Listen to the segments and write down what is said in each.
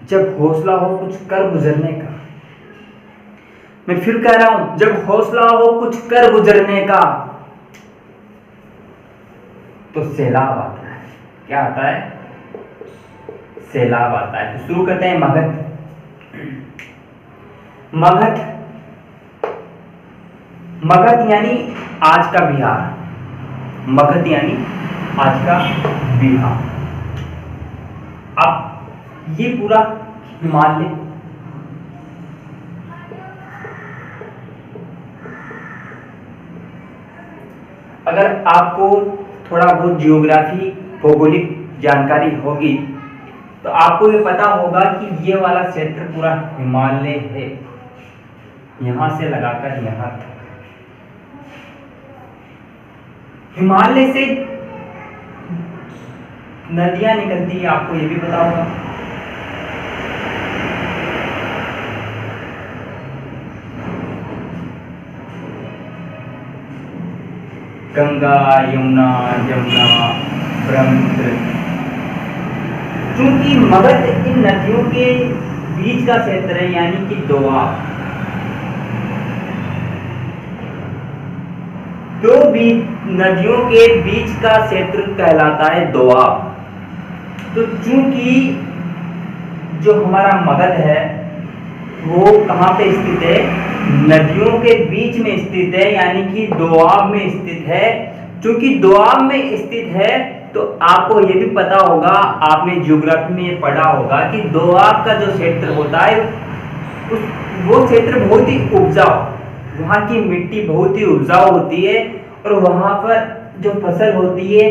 जब हौसला हो कुछ कर गुजरने का। मैं फिर कह रहा हूं, जब हौसला हो कुछ कर गुजरने का तो सैलाब आता है। क्या आता है? सैलाब आता है। तो शुरू करते हैं। मगध। मगध, मगध यानी आज का बिहार। मगध यानी आज का बिहार। अब ये पूरा हिमालय, अगर आपको थोड़ा बहुत जियोग्राफी भौगोलिक जानकारी होगी तो आपको ये पता होगा कि ये वाला क्षेत्र पूरा हिमालय है, यहां से लगाकर यहां तक। हिमालय से नदियां निकलती है, आपको ये भी पता होगा। गंगा, यमुना, जमुना, ब्रह्मपुत्र। चूंकि मगध इन नदियों के बीच का क्षेत्र है, यानी कि दोआब। दो नदियों के बीच का क्षेत्र कहलाता है दोआब। तो चूंकि जो हमारा मगध है वो कहाँ पे स्थित है? नदियों के बीच में स्थित है, यानी कि दोआब में स्थित है। चूंकि दोआब में स्थित है तो आपको ये भी पता होगा, आपने ज्योग्राफी में ये पढ़ा होगा कि दोआब का जो क्षेत्र होता है वो क्षेत्र बहुत ही उपजाऊ, वहाँ की मिट्टी बहुत ही उपजाऊ होती है और वहाँ पर जो फसल होती है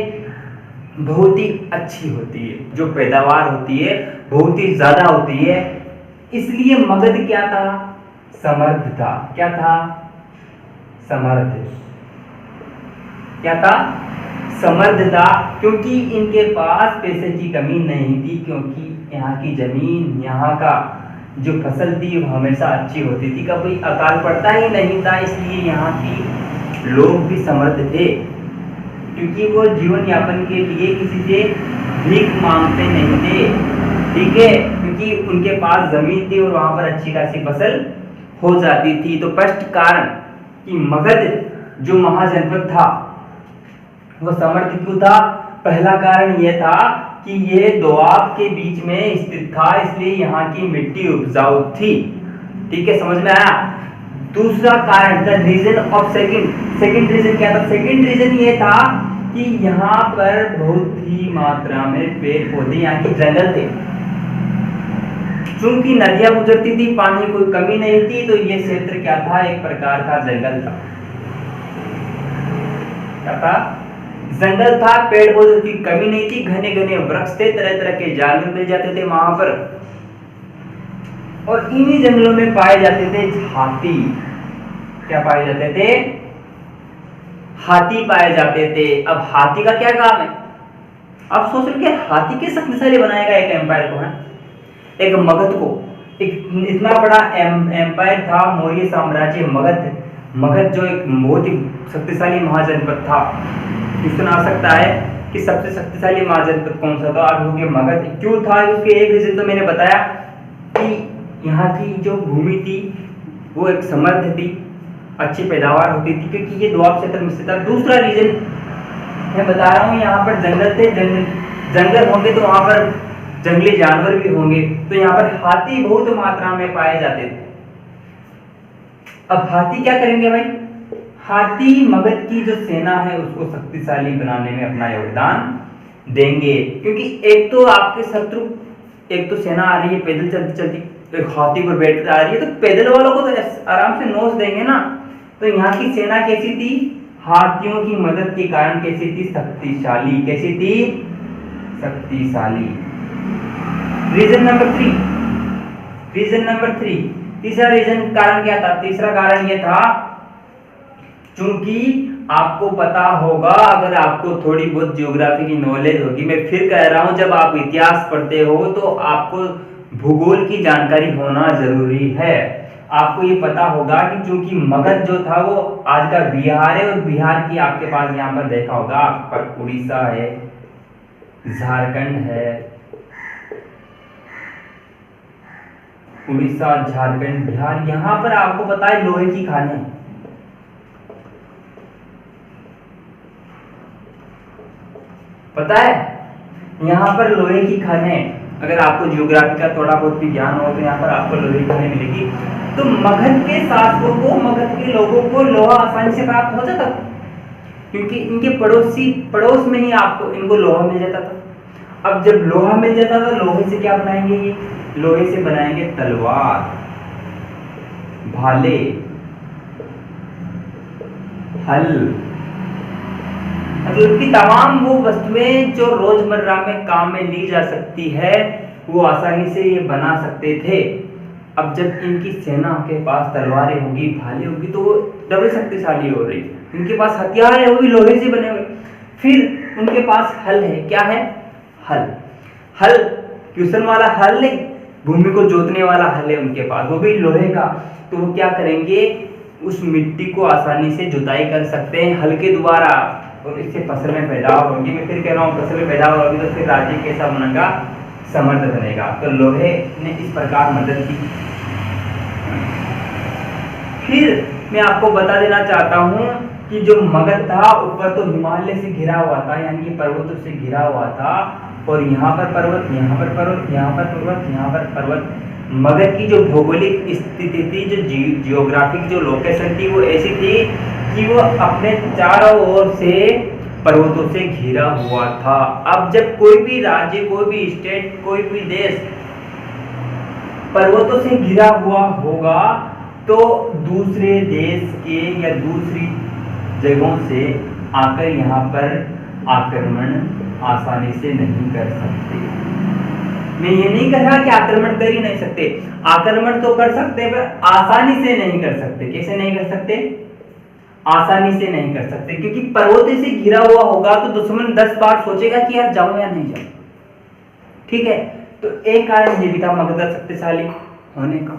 बहुत ही अच्छी होती है, जो पैदावार होती है बहुत ही ज्यादा होती है। इसलिए मगध क्या था? समृद्ध था। क्या था? समृद्ध। क्या था? समृद्ध था, क्योंकि इनके पास पैसे की कमी नहीं थी, क्योंकि यहाँ की जमीन, यहाँ का जो फसल थी वो हमेशा अच्छी होती थी, कभी अकाल पड़ता ही नहीं था। इसलिए यहाँ की लोग भी समृद्ध थे, क्योंकि वो जीवन यापन के लिए किसी से भीख मांगते नहीं थे। ठीक है, क्योंकि उनके पास जमीन थी और वहां पर अच्छी खासी फसल हो जाती थी। तो स्पष्ट कारण कि मगध जो महाजनपद था वो समृद्ध क्यों था? पहला कारण यह था कि ये दोआब के बीच में स्थित था, इसलिए यहाँ की मिट्टी उपजाऊ थी। ठीक है, समझ में आया? दूसरा कारण, the reason of second reason क्या था? सेकंड रीजन ये था कि यहाँ पर बहुत ही मात्रा में पेड़ पौधे, यहाँ की जंगल थे। चूंकि नदियां गुजरती थी, पानी की कोई कमी नहीं थी, तो ये क्षेत्र क्या था? एक प्रकार का जंगल था। क्या था? जंगल था, पेड़ पौधों की कमी नहीं थी, घने घने वृक्ष थे, तरह तरह के जानवर मिल जाते थे वहां पर। और इन्हीं जंगलों में पाए जाते थे हाथी। क्या पाए जाते थे? हाथी पाए जाते थे। अब हाथी का क्या काम है? आप सोच रहे हैं हाथी के शक्तिशाली बनाएगा एक एम्पायर को, है एक मगध को। एक इतना बड़ा एम्पायर था मौर्य साम्राज्य मगध। मगध जो एक बहुत ही शक्तिशाली महाजनपद था। क्वेश्चन आ सकता है कि सबसे शक्तिशाली महाजनपद कौन सा था? आप लोग मगध क्यों था? उसके एक रीजन तो मैंने बताया कि यहाँ की जो भूमि थी वो एक समृद्ध थी, अच्छी पैदावार होती थी, क्योंकि ये दोआब क्षेत्र में स्थित था। दूसरा रीजन मैं बता रहा हूँ, यहाँ पर जंगल थे, जंगल होंगे तो वहां पर जंगली जानवर भी होंगे, तो यहाँ पर हाथी बहुत मात्रा में पाए जाते थे। अब हाथी क्या करेंगे भाई? हाथी मगध की जो सेना है उसको शक्तिशाली बनाने में अपना योगदान देंगे, क्योंकि एक तो आपके शत्रु, एक तो सेना आ रही है पैदल चलती चलती, एक हाथी पर बैठ आ रही है, तो पैदल वालों को तो आराम से नोच देंगे ना। तो यहाँ की सेना कैसी थी? हाथियों की मदद के कारण कैसी थी? शक्तिशाली। कैसी थी? शक्तिशाली। Reason number 3। तीसरा रीजन कारण क्या था? तीसरा कारण यह था, चूंकि आपको पता होगा, अगर आपको थोड़ी बहुत ज्योग्राफी की नॉलेज होगी, मैं फिर कह रहा हूं, जब आप इतिहास पढ़ते हो तो आपको भूगोल की जानकारी होना जरूरी है। आपको ये पता होगा कि चूंकि मगध जो था वो आज का बिहार है, और बिहार की आपके पास यहाँ पर देखा होगा, आपके पास उड़ीसा है, झारखंड है, उड़ीसा, झारखंड, बिहार, यहाँ पर आपको पता है लोहे की खानें, पता है यहाँ पर लोहे की खानें। अगर आपको जियोग्राफी का थोड़ा बहुत भी ज्ञान हो तो यहाँ पर आपको लोहे की खानें मिलेगी। तो मगध के शासकों को, मगध के लोगों को लोहा आसानी से प्राप्त हो जाता था, क्योंकि इनके पड़ोस में ही आपको इनको लोहा मिल जाता था। अब जब लोहा मिल जाता था, लोहे से क्या बनाएंगे ये? लोहे से बनाएंगे तलवार, भाले, हल, मतलब कि तमाम वो वस्तुएं जो रोजमर्रा में काम में ली जा सकती है, वो आसानी से ये बना सकते थे। अब जब इनकी सेना के पास तलवारें होगी, भाले होगी, तो वो डबल शक्तिशाली हो रही। इनके पास हथियार है, वो भी लोहे से बने हुए। फिर उनके पास हल है। क्या है? हल। हल क्वेश्चन वाला हल नहीं, भूमि को जोतने वाला हल है उनके पास, वो भी लोहे का। तो वो क्या करेंगे? उस मिट्टी को आसानी से जुताई कर सकते हैं हल के द्वारा, और इससे फसल में पैदावार होगी। मैं फिर कह रहा हूँ, फसल में पैदावार होगी तो फिर राज्य कैसा बनेगा? समर्थ बनेगा। तो लोहे ने इस प्रकार मदद की। फिर मैं आपको बता देना चाहता हूँ कि जो मगध था, ऊपर तो हिमालय से घिरा हुआ था, यानी कि पर्वतों से घिरा हुआ था, और यहाँ पर पर्वत, यहाँ पर पर्वत, यहाँ पर पर्वत, यहाँ पर पर्वत। मगध की जो भौगोलिक स्थिति थी, जो जियोग्राफिक जो लोकेशन थी, वो ऐसी थी कि वो अपने चारों ओर से पर्वतों से घिरा हुआ था। अब जब कोई भी राज्य, कोई भी स्टेट, कोई भी देश पर्वतों से घिरा हुआ होगा, तो दूसरे देश के या दूसरी जगहों से आकर यहाँ पर आक्रमण आसानी से नहीं कर सकते। मैं ये नहीं कह रहा कि आक्रमण कर ही नहीं सकते, आक्रमण तो कर सकते, पर आसानी से नहीं कर सकते। कैसे नहीं कर सकते? आसानी से नहीं कर सकते, क्योंकि पर्वतों से घिरा हुआ होगा तो दुश्मन 10 बार सोचेगा कि यार जाऊं या नहीं जाऊं। ठीक है, तो एक कारण ये भी था मगध शक्तिशाली होने का।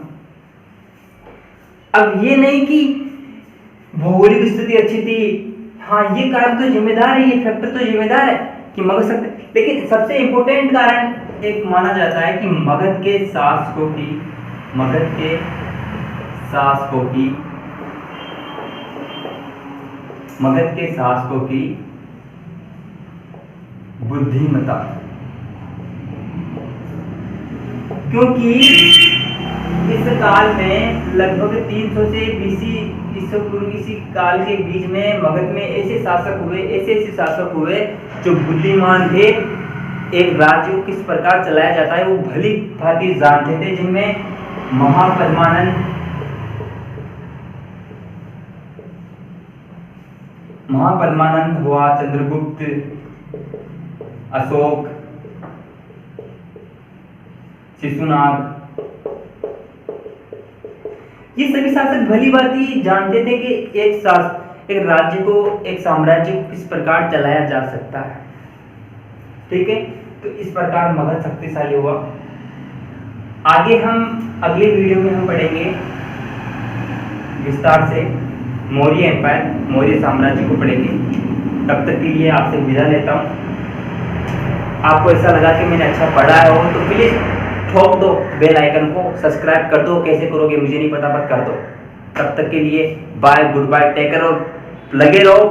अब ये नहीं कि भौगोलिक स्थिति अच्छी थी, हाँ ये कारण तो जिम्मेदार है, ये फैक्टर तो जिम्मेदार है कि मगध शक्ति। लेकिन सबसे इंपॉर्टेंट कारण एक माना जाता है कि मगध के शासकों की बुद्धिमत्ता, क्योंकि इस काल में लगभग 300 से BC ईसा पूर्व इसी काल के बीच में मगध में ऐसे शासक हुए जो बुद्धिमान थे। एक राज्य को किस प्रकार चलाया जाता है वो भली भांति जानते थे, जिनमें महापद्मानंद हुआ, चंद्रगुप्त, अशोक, शिशुनाग, ये सभी शासक भली भांति जानते थे कि एक राज्य को, एक साम्राज्य को किस प्रकार चलाया जा सकता है। ठीक है, तो इस प्रकार मगध शक्तिशाली हुआ। आगे हम अगले वीडियो में हम पढ़ेंगे विस्तार से मौर्य एम्पायर, मौर्य साम्राज्य को पढ़ेंगे। तब तक के लिए आपसे विदा लेता हूँ। आपको ऐसा लगा कि मैंने अच्छा पढ़ा हो तो प्लीज ठोक दो बेल आइकन को, सब्सक्राइब कर दो। कैसे करोगे मुझे नहीं पता, पर कर दो। तब तक के लिए bye, goodbye, take care और लगे रहो।